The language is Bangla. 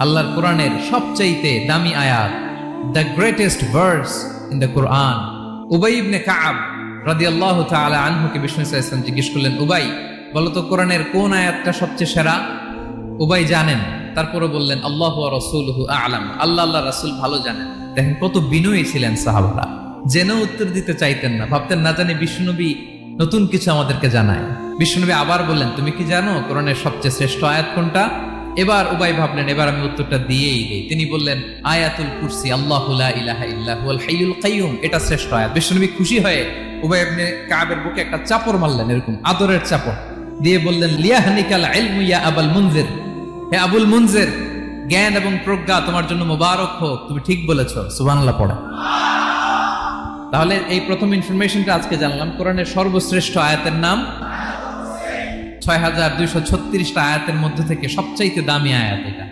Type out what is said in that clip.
আল্লাহর কোরআনের সবচাইতে দামি আয়াত, the greatest verse in the Quran. উবাই ইবনে কাব রাদিয়াল্লাহু তাআলা আনহুকে বিষ্ণু সাল্লাল্লাহু আলাইহি ওয়াসাল্লাম জিজ্ঞেস করলেন, উবাই বলো তো কোরআনের কোন আয়াতটা সবচেয়ে সেরা? উবাই জানেন, তারপরে বললেন আল্লাহু ওয়া রাসূলুহু আ'লাম, আল্লাহ আল্লাহ রাসূল ভালো জানেন। দেখেন কত বিনয়ী ছিলেন সাহাবারা, জেনেও উত্তর দিতে চাইতেন না, ভাবতেন না জানি বিষ্ণুনবী নতুন কিছু আমাদেরকে জানায়। বিষ্ণুনবী আবার বললেন, তুমি কি জানো কোরআনের সবচেয়ে শ্রেষ্ঠ আয়াত কোনটা? এবার উবাই ভাবলেন এবার আমি উত্তরটা দিয়েই দেই। তিনি বললেন আয়াতুল কুরসি, আল্লাহু লা ইলাহা ইল্লা হুয়াল হাইয়ুল কাইয়ুম, এটা শ্রেষ্ঠ আয়াত। বিষ্ণুনবী খুশি হয়ে উবাই ইবনে কাবের বুকে একটা চাপড় মারলেন, এরকম আদরের চাপড় দিয়ে বললেন, লিয়াহনিকাল ইলমু ইয়া আবুল মুনজির, হে আবুল মুনজির, জ্ঞান এবং প্রজ্ঞা তোমার জন্য মোবারক হোক, তুমি ঠিক বলেছো। সুবহানাল্লাহ পড়ে। তাহলে এই প্রথম ইনফরমেশনটা আজকে জানলাম, কোরআনের সর্বশ্রেষ্ঠ আয়াতের নাম ৬,২৩৬টা আয়াতের মধ্যে থেকে সবচাইতে দামি আয়াত এটা।